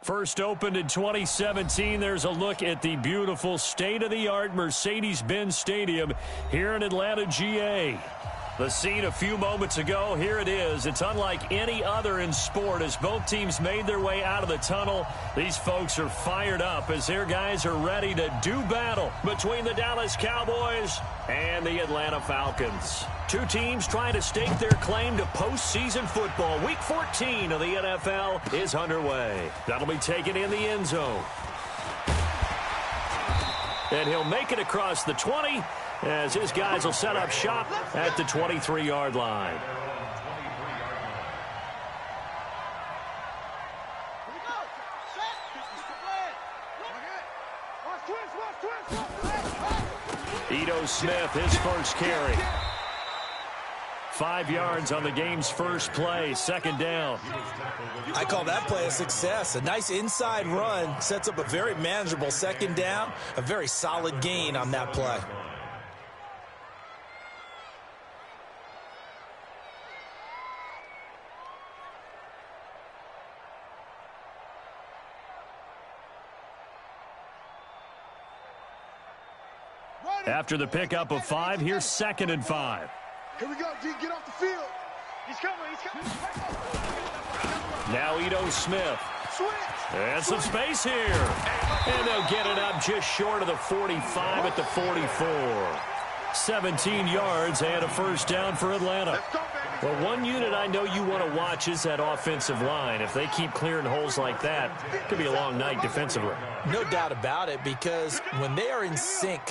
First opened in 2017, there's a look at the beautiful state-of-the-art Mercedes-Benz Stadium here in Atlanta, GA. The scene a few moments ago, here it is. It's unlike any other in sport as both teams made their way out of the tunnel. These folks are fired up as their guys are ready to do battle between the Dallas Cowboys and the Atlanta Falcons. Two teams trying to stake their claim to postseason football. Week 14 of the NFL is underway. That'll be taken in the end zone. And he'll make it across the 20 as his guys will set up shop at the 23-yard line. Ito Smith, his first carry. 5 yards on the game's first play, second down. I call that play a success. A nice inside run sets up a very manageable second down, a very solid gain on that play. After the pickup of 5, here's 2nd and 5. Here we go, D. Get off the field. He's coming. Now Ito Smith. And some space here. And they'll get it up just short of the 45 at the 44. 17 yards and a first down for Atlanta. Well, one unit I know you want to watch is that offensive line. If they keep clearing holes like that, it could be a long night defensively. No doubt about it, because when they are in sync,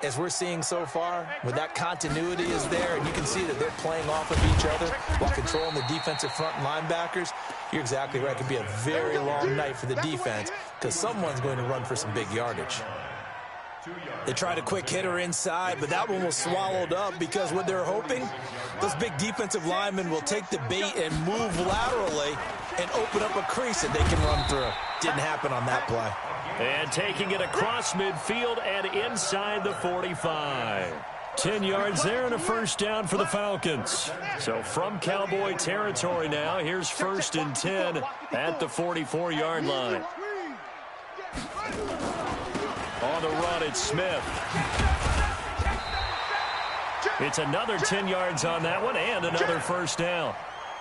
as we're seeing so far, when that continuity is there and you can see that they're playing off of each other while controlling the defensive front linebackers, you're exactly right. It could be a very long night for the defense because someone's going to run for some big yardage. They tried a quick hitter inside, but that one was swallowed up because what they're hoping, those big defensive linemen will take the bait and move laterally and open up a crease that they can run through. Didn't happen on that play. And taking it across midfield and inside the 45. 10 yards there and a first down for the Falcons. So from Cowboy territory now, here's 1st and 10 at the 44-yard line. On the run, it's Smith. It's another 10 yards on that one and another first down.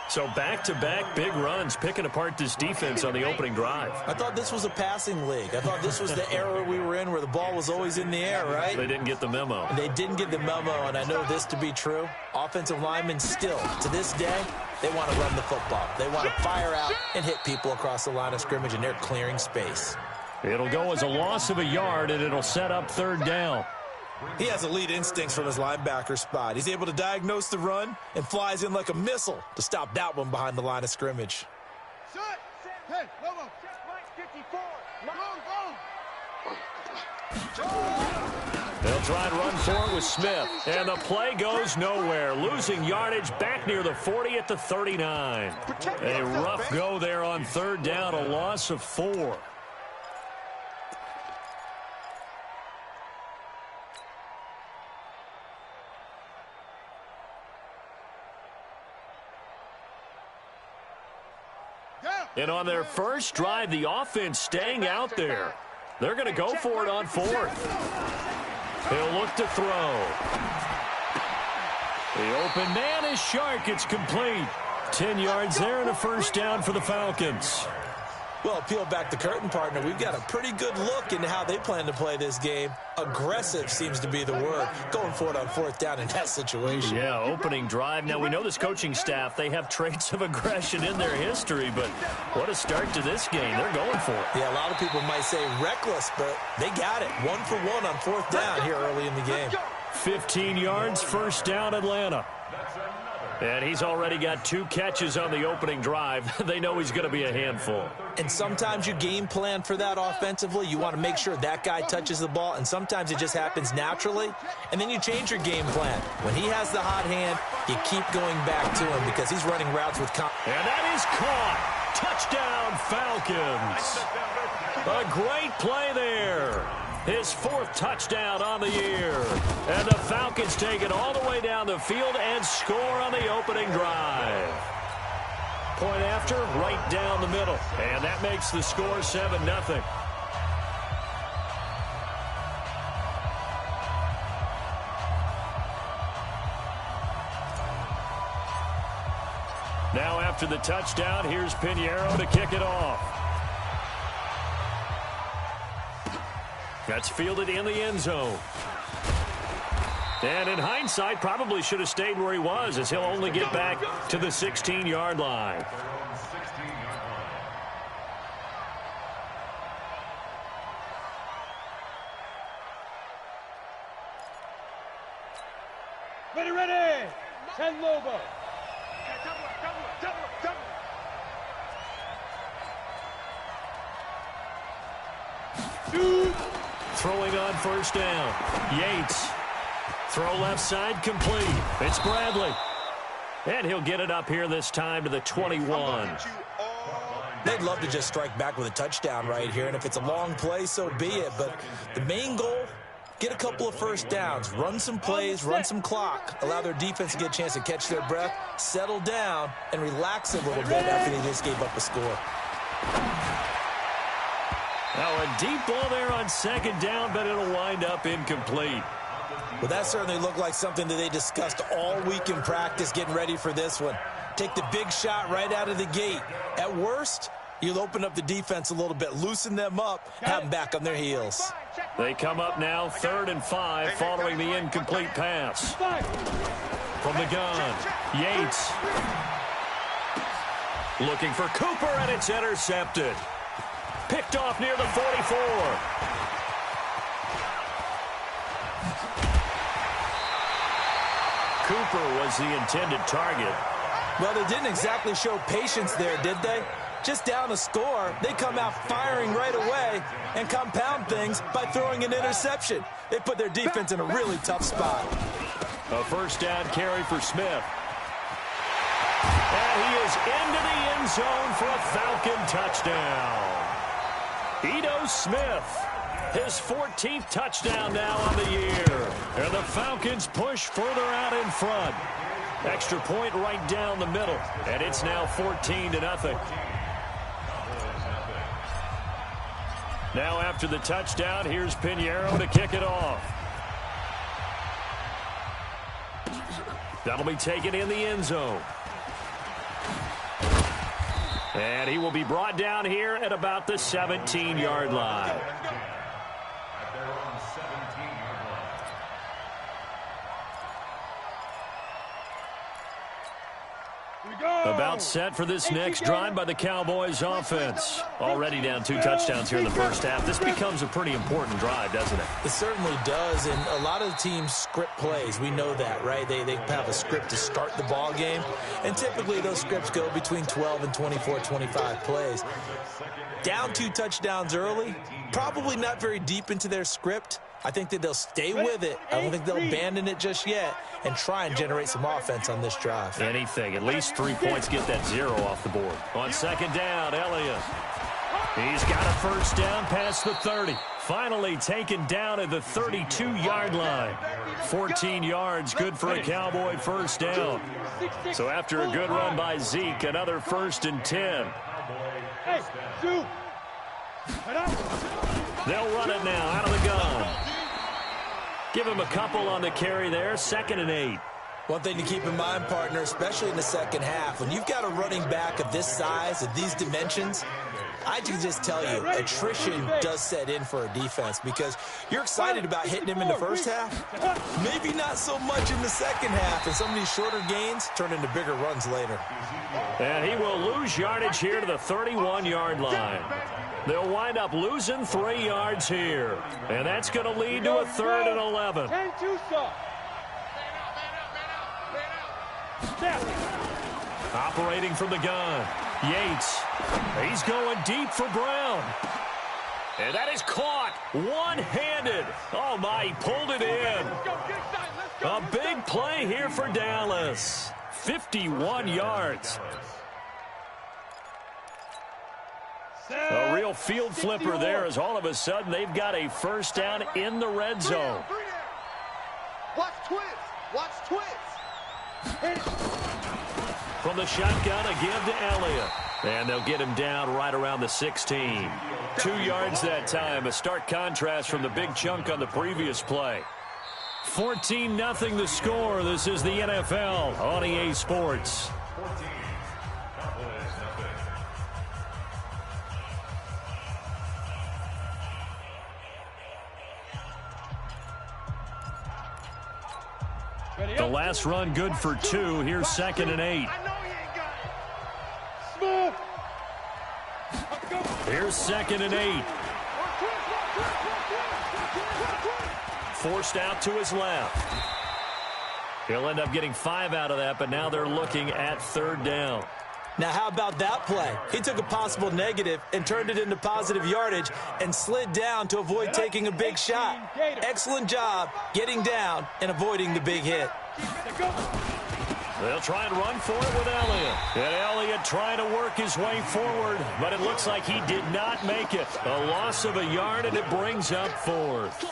So back-to-back big runs picking apart this defense on the opening drive. I thought this was a passing league. I thought this was the era we were in where the ball was always in the air, right? They didn't get the memo. They didn't get the memo, and I know this to be true. Offensive linemen still, to this day, they want to run the football. They want to fire out and hit people across the line of scrimmage, and they're clearing space. It'll go as a loss of a yard, and it'll set up 3rd down. He has elite instincts from his linebacker spot. He's able to diagnose the run and flies in like a missile to stop that one behind the line of scrimmage. Hey, They'll try and run for it with Smith. And the play goes nowhere. Losing yardage back near the 40 at the 39. A rough go there on 3rd down, a loss of 4. And on their first drive, the offense staying out there. They're going to go for it on 4th. He'll look to throw. The open man is Shark. It's complete. 10 yards there and a first down for the Falcons. Well, peel back the curtain, partner. We've got a pretty good look into how they plan to play this game. Aggressive seems to be the word. Going for it on 4th down in that situation. Yeah, opening drive. Now, we know this coaching staff, they have traits of aggression in their history, but what a start to this game. They're going for it. Yeah, a lot of people might say reckless, but they got it. 1 for 1 on 4th down here early in the game. 15 yards, first down, Atlanta. And he's already got 2 catches on the opening drive. They know he's going to be a handful. And sometimes you game plan for that offensively. You want to make sure that guy touches the ball, and sometimes it just happens naturally. And then you change your game plan. When he has the hot hand, you keep going back to him because he's running routes with confidence. And that is caught. Touchdown, Falcons. A great play there. His 4th touchdown on the year. And the Falcons take it all the way down the field and score on the opening drive. Point after, right down the middle. And that makes the score 7-0. Now after the touchdown, here's Pinheiro to kick it off. That's fielded in the end zone. And in hindsight, probably should have stayed where he was, as he'll only get back to the 16-yard line. Ready. 10 Lobo. Throwing on first down. Yates. Throw left side complete. It's Bradley. And he'll get it up here this time to the 21. They'd love to just strike back with a touchdown right here, and if it's a long play, so be it. But the main goal, get a couple of first downs, run some plays, run some clock, allow their defense to get a chance to catch their breath, settle down, and relax a little bit after they just gave up a score. Now a deep ball there on second down, but it'll wind up incomplete. Well, that certainly looked like something that they discussed all week in practice getting ready for this one. Take the big shot right out of the gate. At worst, you'll open up the defense a little bit, loosen them up, have them back on their heels. They come up now 3rd and 5 following the incomplete pass. From the gun, Yates. Looking for Cooper, and it's intercepted. Picked off near the 44. Cooper was the intended target. Well, they didn't exactly show patience there, did they? Just down a score, they come out firing right away and compound things by throwing an interception. They put their defense in a really tough spot. A first down carry for Smith. And he is into the end zone for a Falcon touchdown. Ito Smith, his 14th touchdown now on the year. And the Falcons push further out in front. Extra point right down the middle. And it's now 14-0. Now after the touchdown, here's Pinheiro to kick it off. That'll be taken in the end zone. And he will be brought down here at about the 17-yard line. About set for this next drive by the Cowboys offense. Already down 2 touchdowns here in the first half. This becomes a pretty important drive, doesn't it? It certainly does, and a lot of the teams script plays. We know that, right? They have a script to start the ball game, and typically those scripts go between 12 and 24, 25 plays. Down 2 touchdowns early, probably not very deep into their script. I think that they'll stay with it. I don't think they'll abandon it just yet and try and generate some offense on this drive. Anything. At least 3 points, get that 0 off the board. On second down, Elliott. He's got a first down past the 30. Finally taken down at the 32-yard line. 14 yards, good for a Cowboy first down. So after a good run by Zeke, another 1st and 10. They'll run it now out of the gun. Give him a couple on the carry there. 2nd and 8. One thing to keep in mind, partner, especially in the second half, when you've got a running back of this size, of these dimensions, I can just tell you, attrition does set in for a defense because you're excited about hitting him in the first half, maybe not so much in the second half, and some of these shorter gains turn into bigger runs later. And he will lose yardage here to the 31-yard line. They'll wind up losing 3 yards here. And that's going to lead to a 3rd and 11. Operating from the gun. Yates. He's going deep for Brown. And that is caught one-handed. Oh, my, he pulled it in. A big play here for Dallas. 51 yards. A real field flipper there as all of a sudden they've got a first down in the red zone. Watch twist. Watch twist. from the shotgun, a give to Elliott. And they'll get him down right around the 16. 2 yards that time, a stark contrast from the big chunk on the previous play. 14-0 the score. This is the NFL on EA Sports. The last run good for 2. Here's 2nd and 8. Smoot. Here's 2nd and 8. Forced out to his left. He'll end up getting 5 out of that, but now they're looking at 3rd down. Now, how about that play? He took a possible negative and turned it into positive yardage and slid down to avoid taking a big shot. Excellent job getting down and avoiding the big hit. They'll try and run for it with Elliott. And Elliott trying to work his way forward, but it looks like he did not make it. A loss of a yard, and it brings up 4th.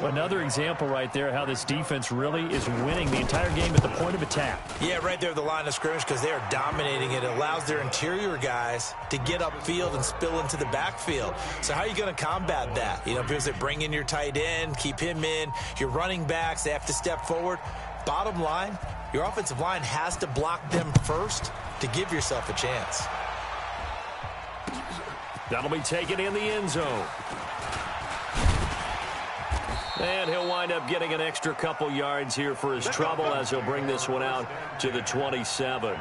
Another example right there how this defense really is winning the entire game at the point of attack. Yeah, right there at the line of scrimmage because they are dominating it. It allows their interior guys to get upfield and spill into the backfield. So how are you going to combat that? You know, because they bring in your tight end, keep him in. Your running backs, they have to step forward. Bottom line, your offensive line has to block them first to give yourself a chance. That'll be taken in the end zone. And he'll wind up getting an extra couple yards here for his trouble as he'll bring this one out to the 27.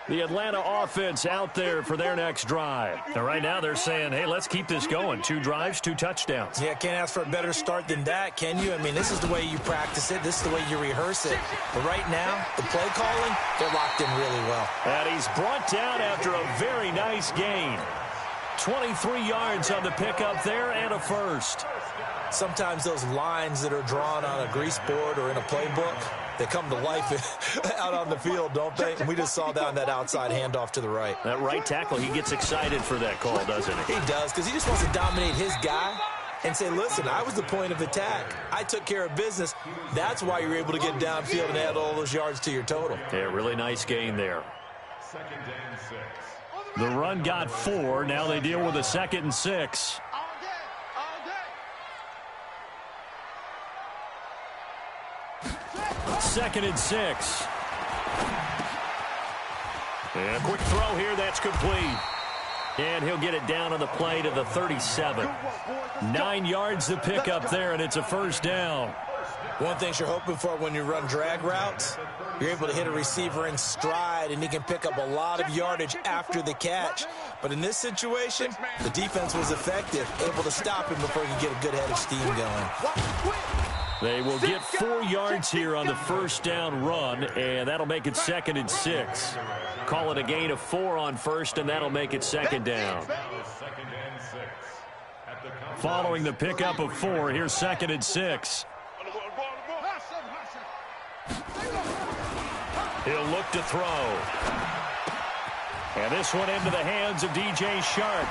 The Atlanta offense out there for their next drive. And right now they're saying, hey, let's keep this going. 2 drives, 2 touchdowns. Yeah, can't ask for a better start than that, can you? I mean, this is the way you practice it. This is the way you rehearse it. But right now, the play calling, they're locked in really well. And he's brought down after a very nice gain. 23 yards on the pickup there and a first. Sometimes those lines that are drawn on a grease board or in a playbook, they come to life out on the field, don't they? And we just saw that outside handoff to the right. That right tackle, he gets excited for that call, doesn't he? He does, because he just wants to dominate his guy and say, listen, I was the point of attack. I took care of business. That's why you're able to get downfield and add all those yards to your total. Yeah, really nice gain there. The run got 4. Now they deal with a 2nd and 6. Second and 6. And a quick throw here. That's complete. And he'll get it down on the play to the 37. 9 yards to pick up there, and it's a first down. One thing you're hoping for when you run drag routes, you're able to hit a receiver in stride, and he can pick up a lot of yardage after the catch. But in this situation, the defense was effective, able to stop him before he could get a good head of steam going. They will get 4 yards here on the first down run, and that'll make it 2nd and 6. Call it a gain of 4 on first, and that'll make it 2nd down. Following the pickup of 4, here's 2nd and 6. He'll look to throw. And this one into the hands of DJ Shark.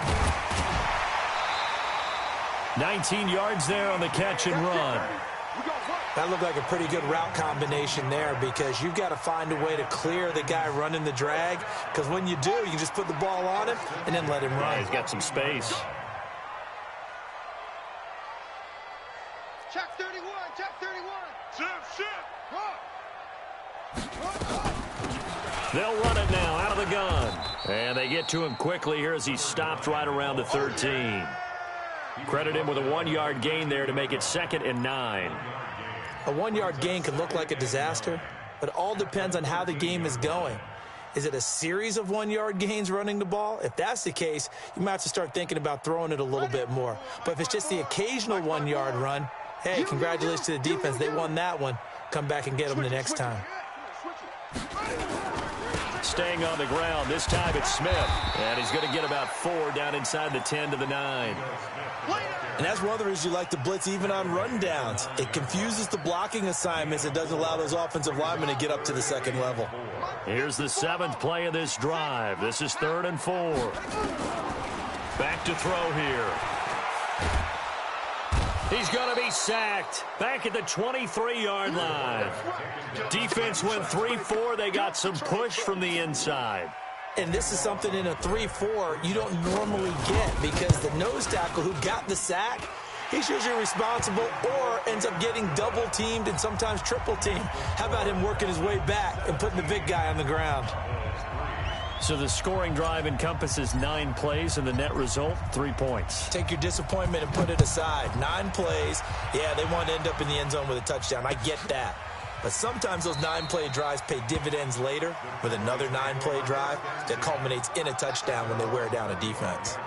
19 yards there on the catch and run. That looked like a pretty good route combination there because you've got to find a way to clear the guy running the drag, because when you do, you can just put the ball on him and then let him run. Yeah, he's got some space. Check 31, check 31. They'll run it now out of the gun. And they get to him quickly here as he stopped right around the 13. Credit him with a 1-yard gain there to make it 2nd and 9. A 1-yard gain can look like a disaster, but it all depends on how the game is going. Is it a series of 1-yard gains running the ball? If that's the case, you might have to start thinking about throwing it a little bit more. But if it's just the occasional 1-yard run, hey, congratulations to the defense. They won that one. Come back and get them the next time. Staying on the ground, this time it's Smith. And he's going to get about 4 down inside the 10 to the 9. And that's one of the reasons you like to blitz even on rundowns. It confuses the blocking assignments. It doesn't allow those offensive linemen to get up to the second level. Here's the 7th play of this drive. This is 3rd and 4. Back to throw here. He's going to be sacked. Back at the 23-yard line. Defense went 3-4. They got some push from the inside. And this is something in a 3-4 you don't normally get because the nose tackle who got the sack, he's usually responsible or ends up getting double-teamed and sometimes triple-teamed. How about him working his way back and putting the big guy on the ground? So the scoring drive encompasses 9 plays, and the net result, 3 points. Take your disappointment and put it aside. 9 plays. Yeah, they want to end up in the end zone with a touchdown. I get that. But sometimes those 9-play drives pay dividends later with another 9-play drive that culminates in a touchdown when they wear down a defense.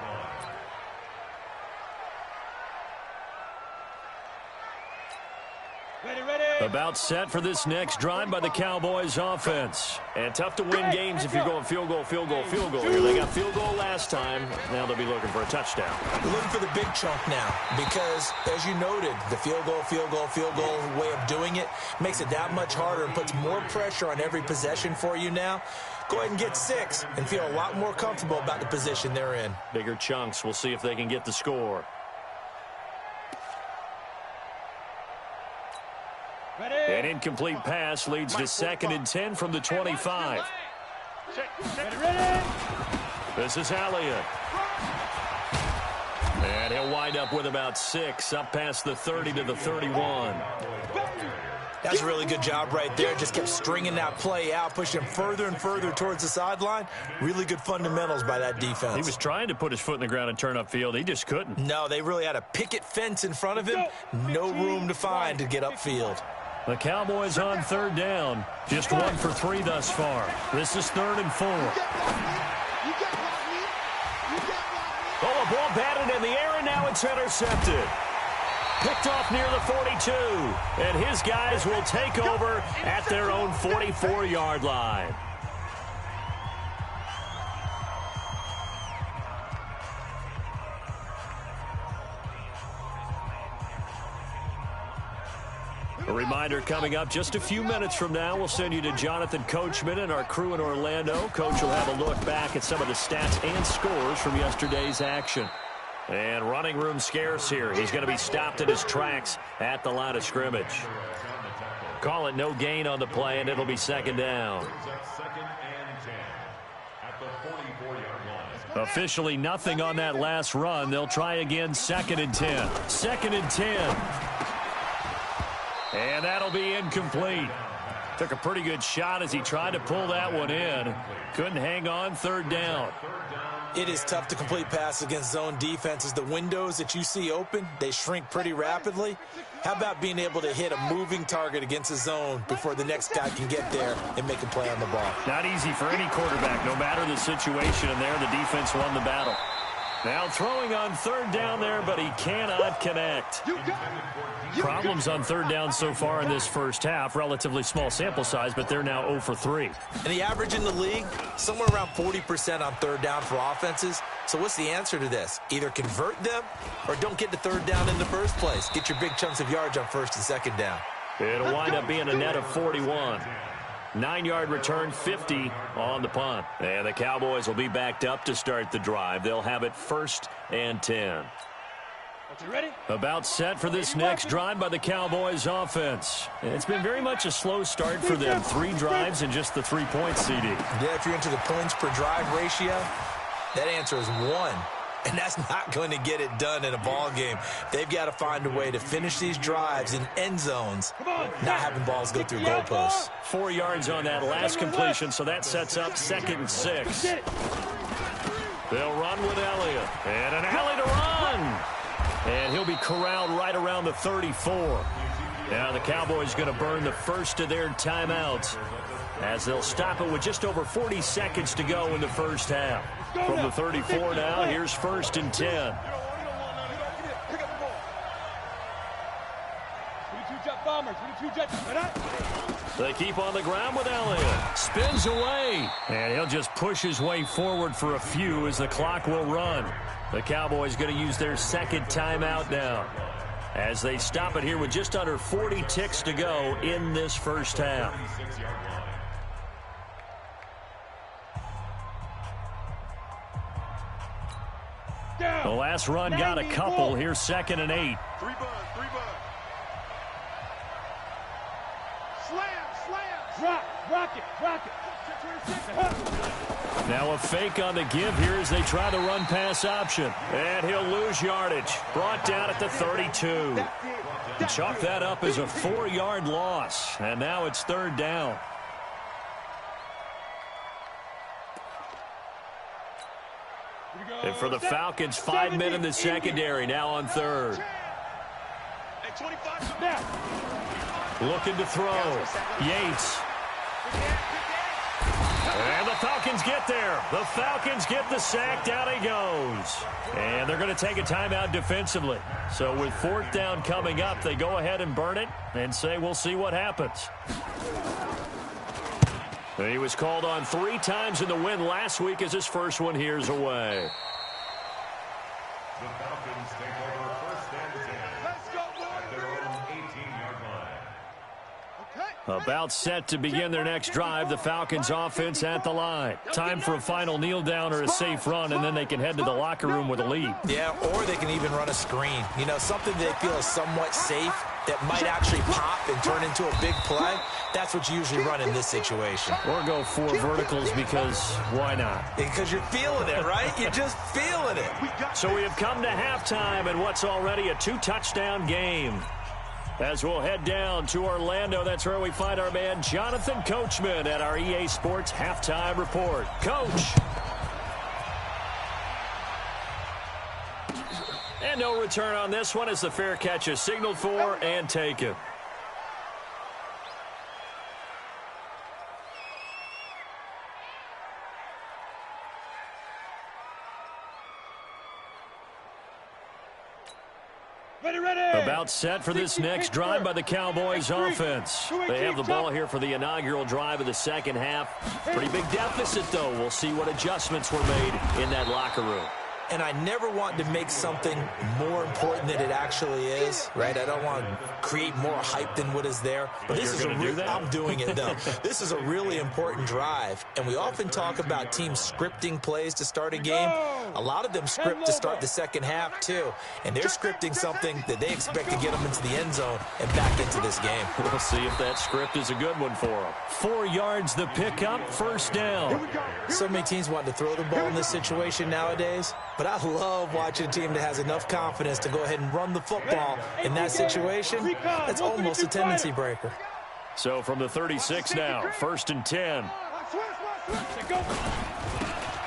About set for this next drive by the Cowboys offense. And tough to win games if you're going field goal, field goal, field goal. Here they got field goal last time. Now they'll be looking for a touchdown. They're looking for the big chunk now because, as you noted, the field goal, field goal, field goal way of doing it makes it that much harder and puts more pressure on every possession for you now. Go ahead and get 6 and feel a lot more comfortable about the position they're in. Bigger chunks. We'll see if they can get the score. An incomplete pass leads to 2nd and 10 from the 25. This is Elliott. And he'll wind up with about 6, up past the 30 to the 31. That's a really good job right there. Just kept stringing that play out, pushing him further and further towards the sideline. Really good fundamentals by that defense. He was trying to put his foot in the ground and turn upfield. He just couldn't. No, they really had a picket fence in front of him. No room to find to get upfield. The Cowboys on 3rd down. Just 1 for 3 thus far. This is 3rd and 4. Oh, a ball batted in the air, and now it's intercepted. Picked off near the 42. And his guys will take over at their own 44-yard line. A reminder coming up just a few minutes from now, we'll send you to Jonathan Coachman and our crew in Orlando. Coach will have a look back at some of the stats and scores from yesterday's action. And running room scarce here. He's going to be stopped in his tracks at the line of scrimmage. Call it no gain on the play, and it'll be 2nd down. Officially nothing on that last run. They'll try again, 2nd and 10. 2nd and 10. And that'll be incomplete. Took a pretty good shot as he tried to pull that one in. Couldn't hang on, 3rd down. It is tough to complete passes against zone defenses. The windows that you see open, they shrink pretty rapidly. How about being able to hit a moving target against a zone before the next guy can get there and make a play on the ball? Not easy for any quarterback, no matter the situation. And there, the defense won the battle. Now throwing on 3rd down there, but he cannot connect. Problems on 3rd down so far in this first half. Relatively small sample size, but they're now 0 for 3. And the average in the league, somewhere around 40% on 3rd down for offenses. So what's the answer to this? Either convert them or don't get to 3rd down in the first place. Get your big chunks of yards on 1st and 2nd down. It'll wind up being a net of 41. 9-yard return, 50 on the punt. And the Cowboys will be backed up to start the drive. They'll have it 1st and 10. About set for this next drive by the Cowboys offense. It's been very much a slow start for them. 3 drives and just the 3 points, CD. Yeah, if you're into the points per drive ratio, that answer is 1. And that's not going to get it done in a ball game. They've got to find a way to finish these drives in end zones, not having balls go through goalposts. 4 yards on that last completion, so that sets up 2nd and 6. They'll run with Elliott. And an alley to run. And he'll be corralled right around the 34. Now the Cowboys going to burn the first of their timeouts as they'll stop it with just over 40 seconds to go in the first half. From the 34 now, here's 1st and 10. They keep on the ground with Elliott. Spins away. And he'll just push his way forward for a few as the clock will run. The Cowboys going to use their 2nd timeout now as they stop it here with just under 40 ticks to go in this first half. The last run got a couple. Here's 2nd and 8. Now a fake on the give here as they try the run-pass option. And he'll lose yardage. Brought down at the 32. Chalk that up as a 4-yard loss. And now it's third down. And for the Falcons, 5 men in the secondary now on third. Looking to throw. Yates. And the Falcons get there. The Falcons get the sack. Down he goes. And they're going to take a timeout defensively. So with fourth down coming up, they go ahead and burn it and say we'll see what happens. He was called on 3 times in the win last week as his first one here's away. The Falcons take over first and 10 at their own 18-yard line. About set to begin their next drive, the Falcons offense at the line. Time for a final kneel down or a safe run, and then they can head to the locker room with a lead. Yeah, or they can even run a screen. You know, something they feel is somewhat safe that might actually pop and turn into a big play. That's what you usually run in this situation. Or go 4 verticals because why not? Because you're feeling it, right? You're just feeling it. So we have come to halftime in what's already a 2-touchdown game. As we'll head down to Orlando, that's where we find our man Jonathan Coachman at our EA Sports Halftime Report. Coach. And no return on this one as the fair catch is signaled for and taken. About set for this next drive by the Cowboys offense. They have the ball here for the inaugural drive of the second half. Pretty big deficit, though. We'll see what adjustments were made in that locker room. And I never want to make something more important than it actually is, right? I don't want to create more hype than what is there. But this is I'm doing it, though. This is a really important drive. And we often talk about teams scripting plays to start a game. A lot of them script to start the second half, too. And they're scripting something that they expect to get them into the end zone and back into this game. We'll see if that script is a good one for them. 4 yards the pickup, first down. So many teams want to throw the ball in this situation nowadays. But I love watching a team that has enough confidence to go ahead and run the football in that situation. That's almost a tendency breaker. So from the 36 now, first and 10.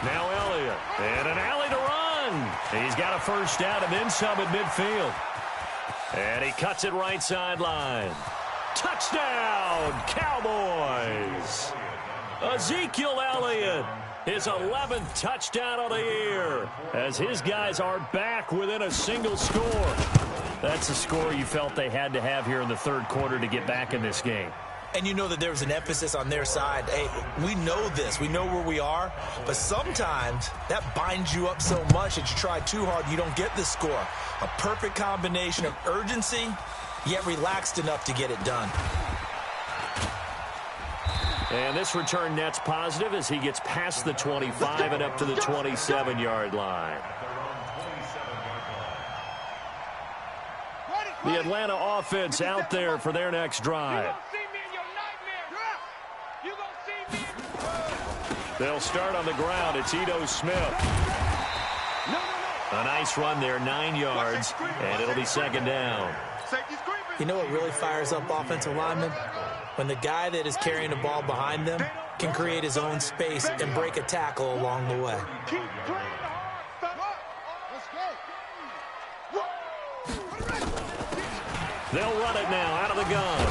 Now Elliott, and an alley to run. He's got a first down and then some at midfield. And he cuts it right sideline. Touchdown, Cowboys. Ezekiel Elliott. His 11th touchdown of the year as his guys are back within a single score. That's a score you felt they had to have here in the third quarter to get back in this game. And you know that there's an emphasis on their side. Hey, we know this. We know where we are. But sometimes that binds you up so much that you try too hard and you don't get the score. A perfect combination of urgency, yet relaxed enough to get it done. And this return net's positive as he gets past the 25 and up to the 27-yard line. The Atlanta offense out there for their next drive. They'll start on the ground. It's Ito Smith. A nice run there, 9 yards, and it'll be second down. You know what really fires up offensive linemen? When the guy that is carrying the ball behind them can create his own space and break a tackle along the way. They'll run it now out of the gun.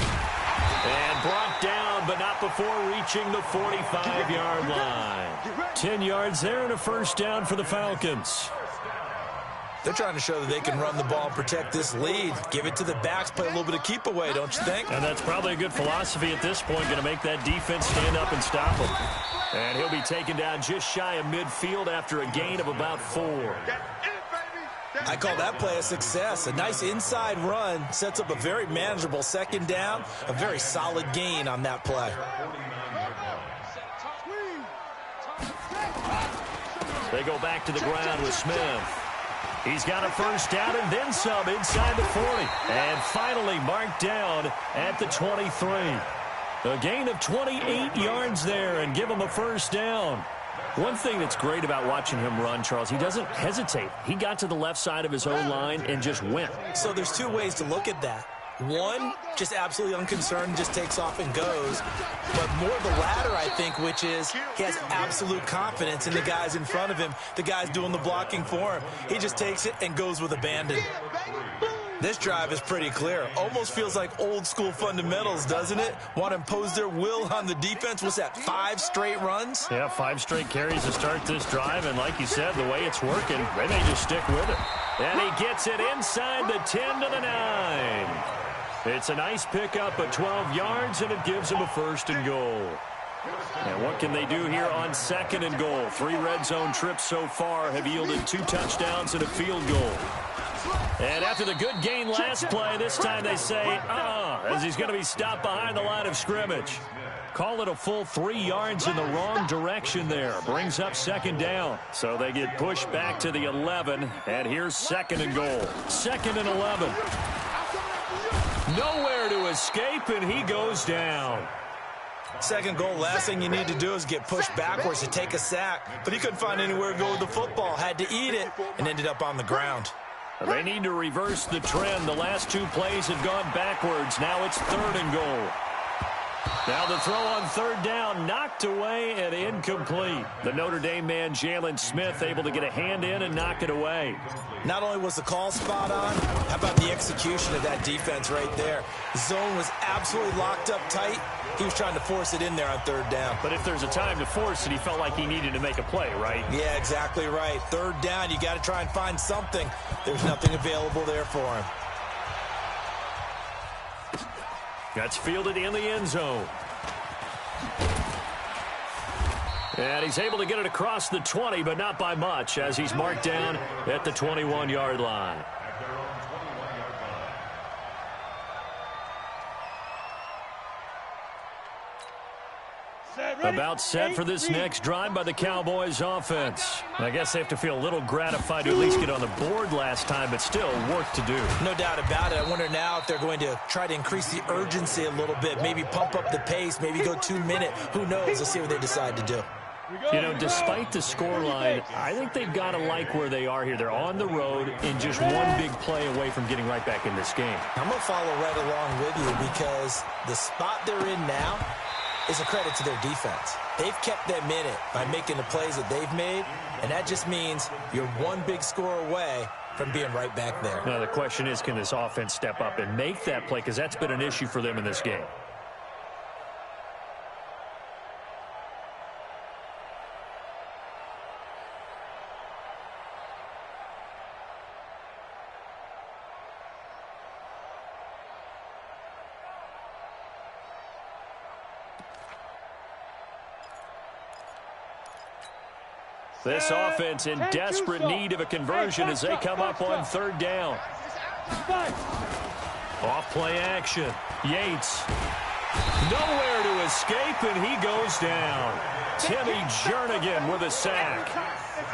And brought down, but not before reaching the 45-yard line. 10 yards there and a first down for the Falcons. They're trying to show that they can run the ball and protect this lead. Give it to the backs, play a little bit of keep away, don't you think? And that's probably a good philosophy at this point, going to make that defense stand up and stop him. And he'll be taken down just shy of midfield after a gain of about 4. I call that play a success. A nice inside run sets up a very manageable second down, a very solid gain on that play. They go back to the ground with Smith. He's got a first down and then some inside the 40. And finally marked down at the 23. A gain of 28 yards there and give him a first down. One thing that's great about watching him run, Charles, he doesn't hesitate. He got to the left side of his own line and just went. So there's two ways to look at that. One, just absolutely unconcerned, just takes off and goes. But more the latter, I think, which is he has absolute confidence in the guys in front of him, the guys doing the blocking for him. He just takes it and goes with abandon. This drive is pretty clear. Almost feels like old school fundamentals, doesn't it? Want to impose their will on the defense. What's that, 5 straight runs? Yeah, 5 straight carries to start this drive. And like you said, the way it's working, they may just stick with it. And he gets it inside the 10 to the 9. It's a nice pickup of 12 yards, and it gives him a first and goal. And what can they do here on second and goal? 3 red zone trips so far have yielded 2 touchdowns and a field goal. And after the good gain last play, this time they say, as he's going to be stopped behind the line of scrimmage. Call it a full 3 yards in the wrong direction there. Brings up second down. So they get pushed back to the 11, and here's second and goal. Second and 11. Nowhere to escape, and he goes down. Second goal, last thing you need to do is get pushed backwards to take a sack. But he couldn't find anywhere to go with the football. Had to eat it and ended up on the ground. They need to reverse the trend. The last 2 plays have gone backwards. Now it's third and goal. Now the throw on third down, knocked away and incomplete. The Notre Dame man, Jalen Smith, able to get a hand in and knock it away. Not only was the call spot on, how about the execution of that defense right there? The zone was absolutely locked up tight. He was trying to force it in there on third down. But if there's a time to force it, he felt like he needed to make a play, right? Yeah, exactly right. Third down, you got to try and find something. There's nothing available there for him. That's fielded in the end zone. And he's able to get it across the 20, but not by much, as he's marked down at the 21-yard line. About set for this next drive by the Cowboys offense. I guess they have to feel a little gratified to at least get on the board last time, but still work to do. No doubt about it. I wonder now if they're going to try to increase the urgency a little bit, maybe pump up the pace, maybe go 2-minute. Who knows? Let's see what they decide to do. You know, despite the scoreline, I think they've got to like where they are here. They're on the road and just one big play away from getting right back in this game. I'm going to follow right along with you because the spot they're in now is a credit to their defense. They've kept them in it by making the plays that they've made, and that just means you're one big score away from being right back there. Now, the question is, can this offense step up and make that play? Because that's been an issue for them in this game. This offense in desperate need of a conversion as they come up on third down. Off play action. Yates. Nowhere to escape, and he goes down. Timmy Jernigan with a sack.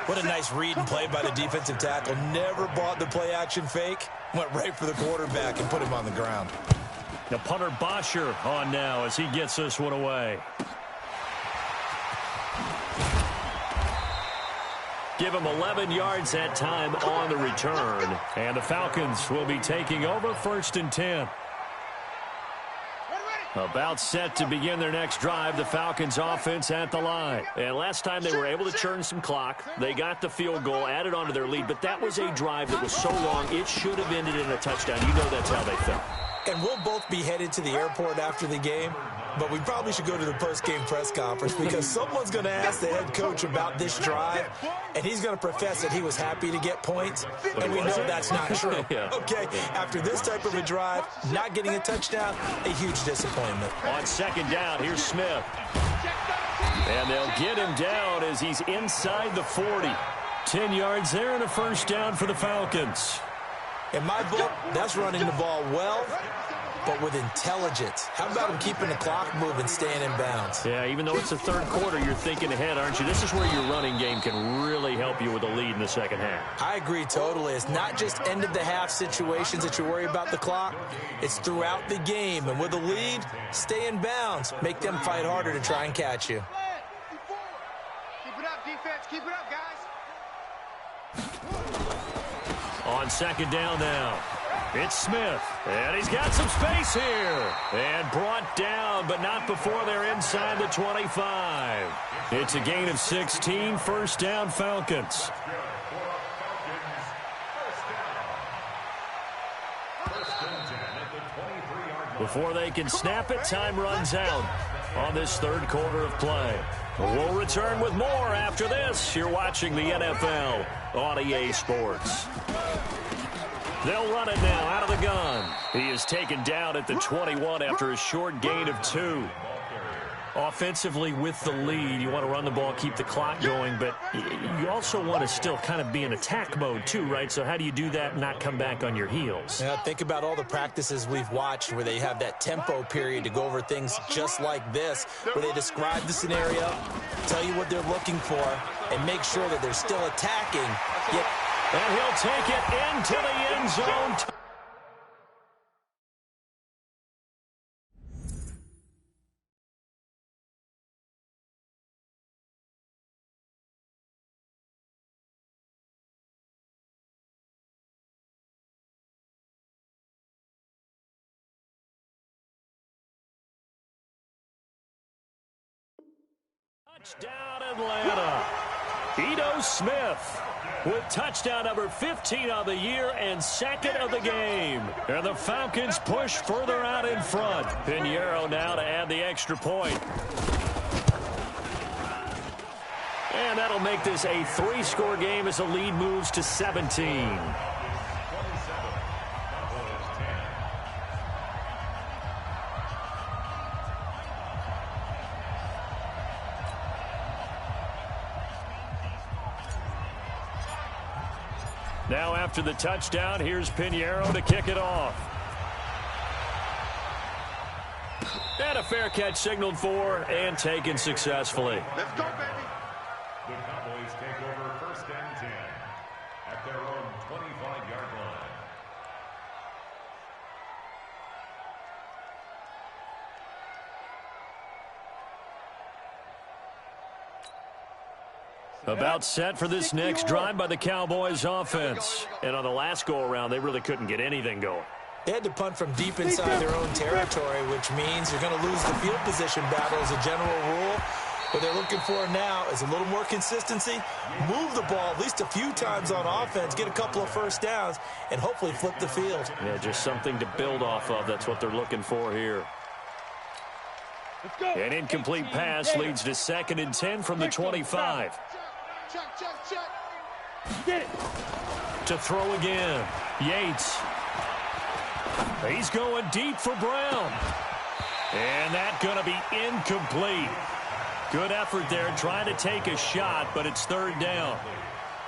What a nice read and play by the defensive tackle. Never bought the play action fake. Went right for the quarterback and put him on the ground. The punter Bosher on now as he gets this one away. Give him 11 yards that time on the return. And the Falcons will be taking over first and 10. About set to begin their next drive, the Falcons offense at the line. And last time they were able to churn some clock. They got the field goal, added on to their lead, but that was a drive that was so long, it should have ended in a touchdown. You know that's how they felt. And we'll both be headed to the airport after the game, but we probably should go to the post-game press conference because someone's going to ask the head coach about this drive, and he's going to profess that he was happy to get points, and we know that's not true. Yeah. Okay, after this type of a drive, not getting a touchdown, a huge disappointment. On second down, here's Smith. And they'll get him down as he's inside the 40. 10 yards there and a first down for the Falcons. In my book, that's running the ball well but with intelligence. How about him keeping the clock moving, staying in bounds? Yeah, even though it's the third quarter, you're thinking ahead, aren't you? This is where your running game can really help you with a lead in the second half. I agree totally. It's not just end-of-the-half situations that you worry about the clock. It's throughout the game. And with a lead, stay in bounds. Make them fight harder to try and catch you. Keep it up, defense. Keep it up, guys. On second down now, it's Smith, and he's got some space here. And brought down, but not before they're inside the 25. It's a gain of 16, first down Falcons. Before they can snap it, time runs out on this third quarter of play. We'll return with more after this. You're watching the NFL on EA Sports. They'll run it now out of the gun. He is taken down at the 21 after a short gain of 2. Offensively with the lead, you want to run the ball, keep the clock going, but you also want to still kind of be in attack mode too, right? So how do you do that and not come back on your heels? Yeah, think about all the practices we've watched where they have that tempo period to go over things just like this, where they describe the scenario, tell you what they're looking for, and make sure that they're still attacking. And he'll take it into the end zone. Touchdown, Atlanta. Ito Smith with touchdown number 15 on the year and second of the game. And the Falcons push further out in front. Pinheiro now to add the extra point. And that'll make this a 3-score game as the lead moves to 17. Now after the touchdown, here's Pinheiro to kick it off. And a fair catch signaled for and taken successfully. Let's go, baby. The Cowboys take over first and 10 at their own 25-yard line. About set for this next drive by the Cowboys offense. And on the last go-around, they really couldn't get anything going. They had to punt from deep inside their own territory, which means you're going to lose the field position battle as a general rule. What they're looking for now is a little more consistency, move the ball at least a few times on offense, get a couple of first downs, and hopefully flip the field. Yeah, just something to build off of. That's what they're looking for here. An incomplete pass leads to second and 10 from the 25. Get it. To throw again. Yates. He's going deep for Brown. And that's going to be incomplete. Good effort there trying to take a shot, but it's third down.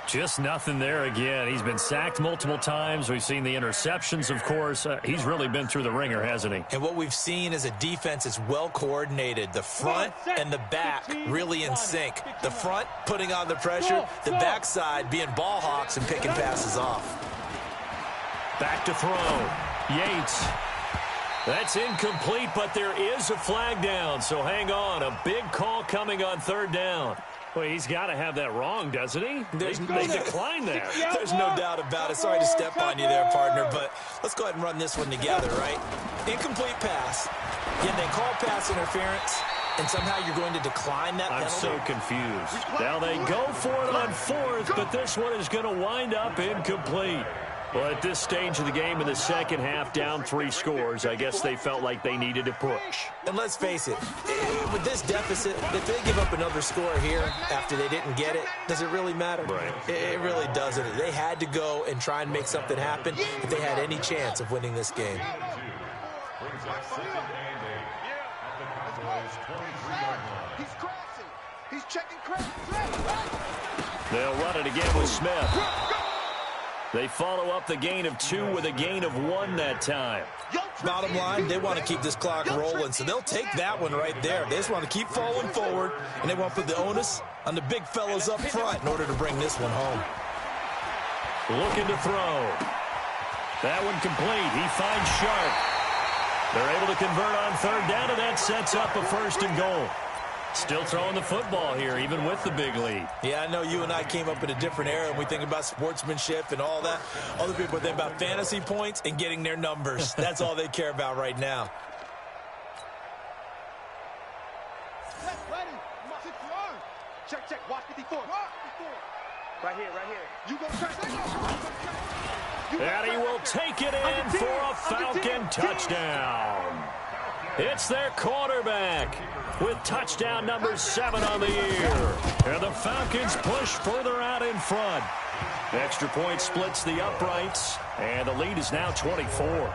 Just nothing there again. He's been sacked multiple times. We've seen the interceptions, of course. He's really been through the ringer, hasn't he? And what we've seen is a defense that's well coordinated. The front and the back really in sync. The front putting on the pressure, the backside being ball hawks and picking passes off. Back to throw. Yates. That's incomplete, but there is a flag down, so hang on. A big call coming on third down. Well, he's got to have that wrong, doesn't he? They declined that. There's no doubt about it. Sorry to step on you there, partner, but let's go ahead and run this one together, right? Incomplete pass. Yet they call pass interference, and somehow you're going to decline that penalty. I'm so confused. Now they go for it on fourth, but this one is going to wind up incomplete. Well, at this stage of the game in the second half, down 3 scores, I guess they felt like they needed to push. And let's face it, with this deficit, if they give up another score here after they didn't get it, does it really matter? Right. It really doesn't. They had to go and try and make something happen if they had any chance of winning this game. Brings up second and 8 at the Cowboys' 23-yard line. He's crossing. He's checking credit. They'll run it again with Smith. They follow up the gain of 2 with a gain of 1 that time. Bottom line, they want to keep this clock rolling, so they'll take that one right there. They just want to keep falling forward, and they want to put the onus on the big fellas up front in order to bring this one home. Looking to throw. That one complete. He finds Sharp. They're able to convert on third down, and that sets up a 1st and goal. Still throwing the football here, even with the big lead. Yeah, I know you and I came up in a different era, and we think about sportsmanship and all that. Other people think about fantasy points and getting their numbers. That's all they care about right now. Check, check, watch 54. Right here, right here. You go and he will take it in for a Falcon touchdown. It's their quarterback with touchdown number 7 on the year. And the Falcons push further out in front. Extra point splits the uprights, and the lead is now 24.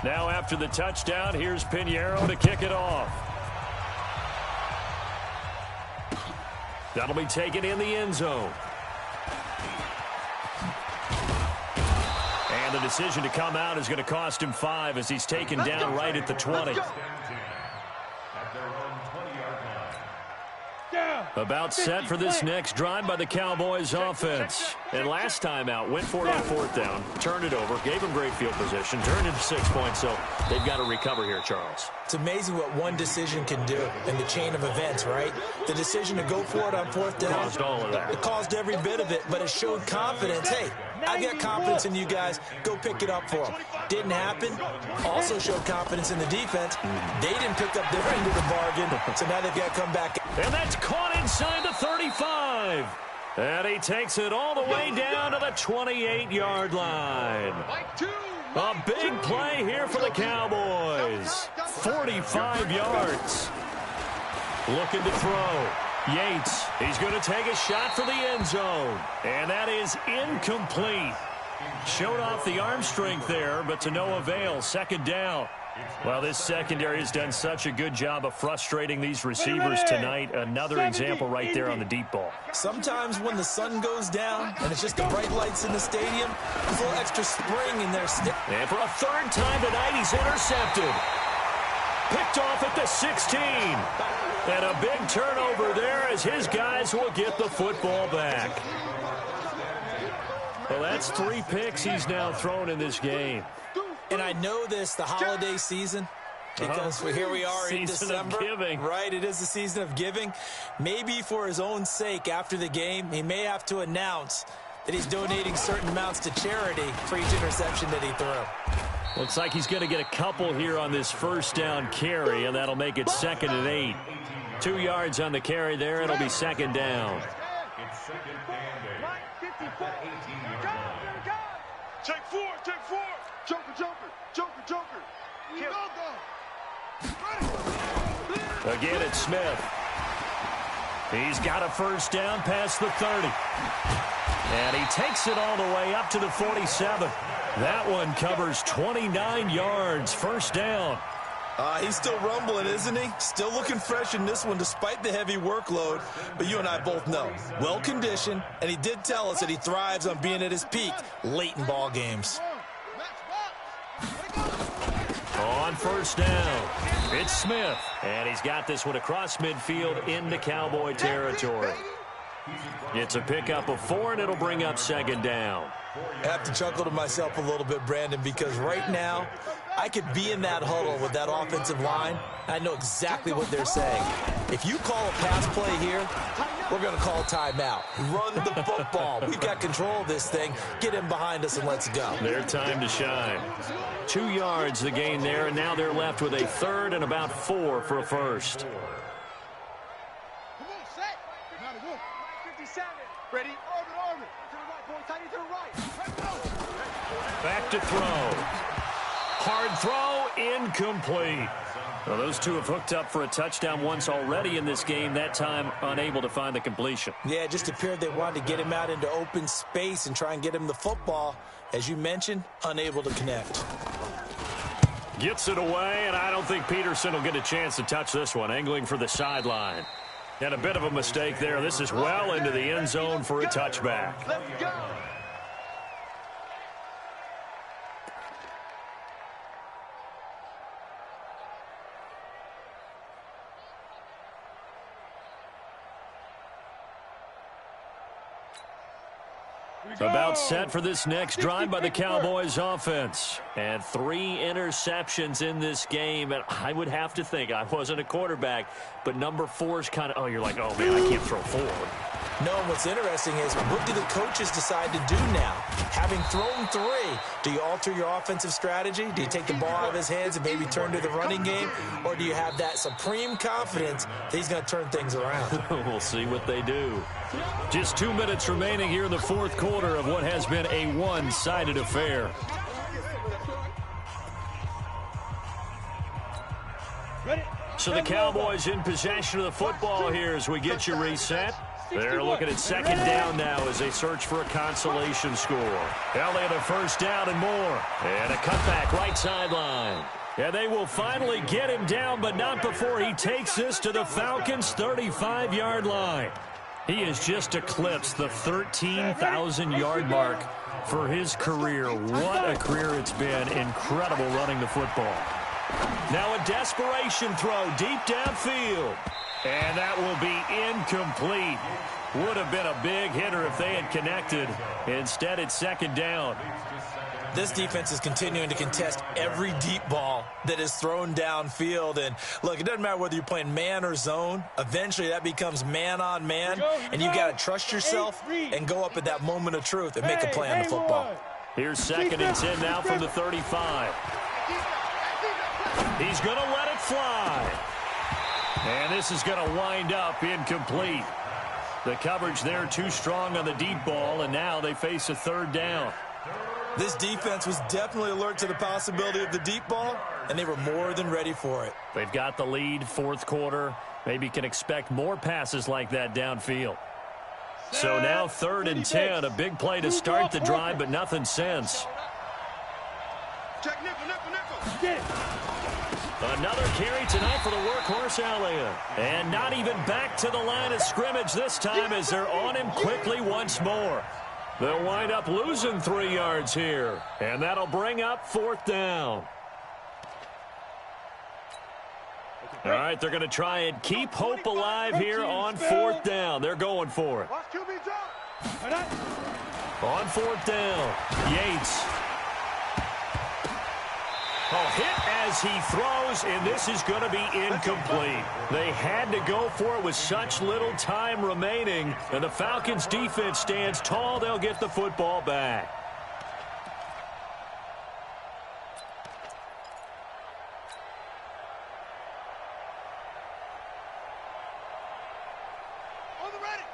Now after the touchdown, here's Pinheiro to kick it off. That'll be taken in the end zone. And the decision to come out is going to cost him 5 as he's taken down right at the 20. About set for this next drive by the Cowboys offense. And last time out, went for it on 4th down, turned it over, gave him great field position, turned into 6 points, so they've got to recover here, Charles. It's amazing what one decision can do in the chain of events, right? The decision to go for it on 4th down. Caused all of that. It caused every bit of it, but it showed confidence. Hey, I've got confidence in you guys. Go pick it up for them. Didn't happen. Also showed confidence in the defense. They didn't pick up their end of the bargain, so now they've got to come back. And that's caught inside the 35. And he takes it all the way down to the 28-yard line. A big play here for the Cowboys. 45 yards. Looking to throw. Yates, he's going to take a shot for the end zone. And that is incomplete. Showed off the arm strength there, but to no avail. 2nd down. Well, this secondary has done such a good job of frustrating these receivers tonight. Another example right there on the deep ball. Sometimes when the sun goes down and it's just the bright lights in the stadium, there's a little extra spring in their stick. And for a 3rd time tonight, he's intercepted. Picked off at the 16. And a big turnover there as his guys will get the football back. Well, that's 3 picks he's now thrown in this game. And I know this, the holiday season, because here we are in December. Right, it is the season of giving. Maybe for his own sake, after the game, he may have to announce that he's donating certain amounts to charity for each interception that he threw. Looks like he's going to get a couple here on this 1st down carry, and that'll make it 2nd and 8. 2 yards on the carry there. It'll be 2nd down. It's 2nd and 8 at the 18-yard line. Take 4, take 4. Joker, Joker, Joker, Joker. Again, it's Smith. He's got a 1st down past the 30. And he takes it all the way up to the 47. That one covers 29 yards. 1st down. He's still rumbling, isn't he? Still looking fresh in this one despite the heavy workload. But you and I both know, well-conditioned, and he did tell us that he thrives on being at his peak late in ball games. On 1st down, it's Smith. And he's got this one across midfield into Cowboy territory. It's a pickup of 4, and it'll bring up 2nd down. I have to chuckle to myself a little bit, Brandon, because right now I could be in that huddle with that offensive line. I know exactly what they're saying. If you call a pass play here, we're going to call a timeout. Run the football. We've got control of this thing. Get him behind us and let's go. Their time to shine. 2 yards the gain there, and now they're left with a 3rd and about 4 for a 1st. Ready? Orbit. To the right, boy. Tight to the right. Back to throw. Hard throw, incomplete. Well, those two have hooked up for a touchdown once already in this game, that time unable to find the completion. Yeah, it just appeared they wanted to get him out into open space and try and get him the football. As you mentioned, unable to connect. Gets it away, and I don't think Peterson will get a chance to touch this one. Angling for the sideline. And a bit of a mistake there. This is well into the end zone for a touchback. Let's go. About set for this next drive by the Cowboys offense. And 3 interceptions in this game. And I would have to think, I wasn't a quarterback, but number 4 is kind of, oh, you're like, oh, man, I can't throw forward. No, and what's interesting is, what do the coaches decide to do now? Having thrown 3, do you alter your offensive strategy? Do you take the ball out of his hands and maybe turn to the running game? Or do you have that supreme confidence that he's going to turn things around? We'll see what they do. Just 2 minutes remaining here in the fourth quarter of what has been a one-sided affair. So the Cowboys in possession of the football here as we get you reset. They're looking at second down now as they search for a consolation score. Elliott a first down and more. And a cutback right sideline. And they will finally get him down, but not before he takes this to the Falcons' 35-yard line. He has just eclipsed the 13,000-yard mark for his career. What a career it's been. Incredible running the football. Now a desperation throw deep downfield. And that will be incomplete. Would have been a big hitter if they had connected. Instead, it's second down. This defense is continuing to contest every deep ball that is thrown downfield. And, look, it doesn't matter whether you're playing man or zone. Eventually, that becomes man-on-man. And you've got to trust yourself and go up at that moment of truth and make a play on the football. Here's second and 10 now from the 35. He's going to let it fly. And this is going to wind up incomplete. The coverage there too strong on the deep ball, and now they face a third down. This defense was definitely alert to the possibility of the deep ball, and they were more than ready for it. They've got the lead, fourth quarter. Maybe can expect more passes like that downfield. So now third and 10, a big play to start the drive, but nothing since. Check nickel. Another carry tonight for the workhorse Elliott. And not even back to the line of scrimmage this time as they're on him quickly once more. They'll wind up losing 3 yards here. And that'll bring up fourth down. All right, they're going to try and keep hope alive here on fourth down. They're going for it. On fourth down, Yates. Oh, hit as he throws, and this is going to be incomplete. They had to go for it with such little time remaining, and the Falcons' defense stands tall. They'll get the football back.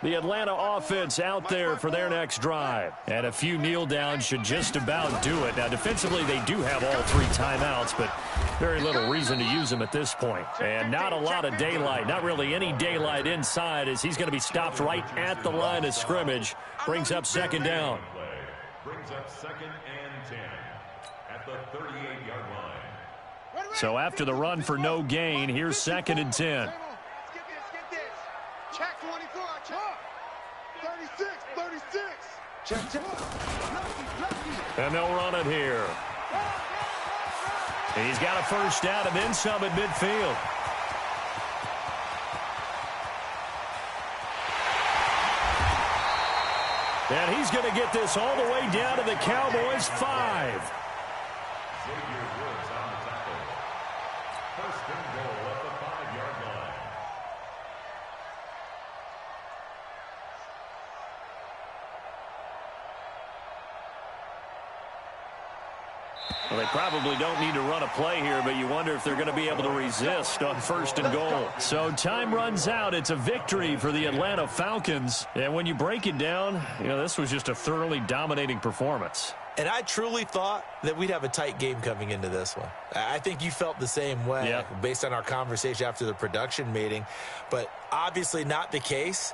The Atlanta offense out there for their next drive. And a few kneel downs should just about do it. Now, defensively, they do have all 3 timeouts, but very little reason to use them at this point. And not a lot of daylight, not really any daylight inside as he's going to be stopped right at the line of scrimmage. Brings up second down. Brings up second and 10 at the 38-yard line. So after the run for no gain, here's second and 10. Check 24, check. 36. Check. And they'll run it here. He's got a first down and then some at midfield. And he's going to get this all the way down to the Cowboys' 5. First and goal at the 5-yard line. Well, they probably don't need to run a play here, but you wonder if they're going to be able to resist on first and goal. So time runs out. It's a victory for the Atlanta Falcons. And when you break it down, you know, this was just a thoroughly dominating performance. And I truly thought that we'd have a tight game coming into this one. I think you felt the same way, based on our conversation after the production meeting. But obviously not the case.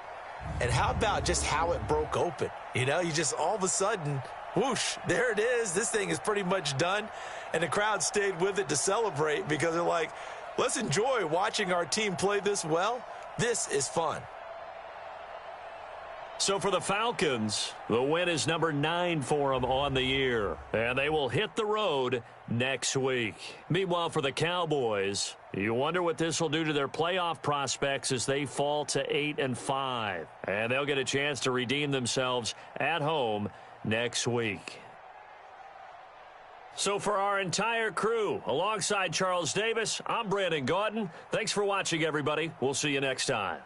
And how about just how it broke open? You know, you just all of a sudden, whoosh, there it is. This thing is pretty much done. And the crowd stayed with it to celebrate because they're like, let's enjoy watching our team play this well. This is fun. So for the Falcons, the win is number 9 for them on the year. And they will hit the road next week. Meanwhile, for the Cowboys, you wonder what this will do to their playoff prospects as they fall to 8-5. And they'll get a chance to redeem themselves at home next week. So for our entire crew, alongside Charles Davis, I'm Brandon Gaudin. Thanks for watching, everybody. We'll see you next time.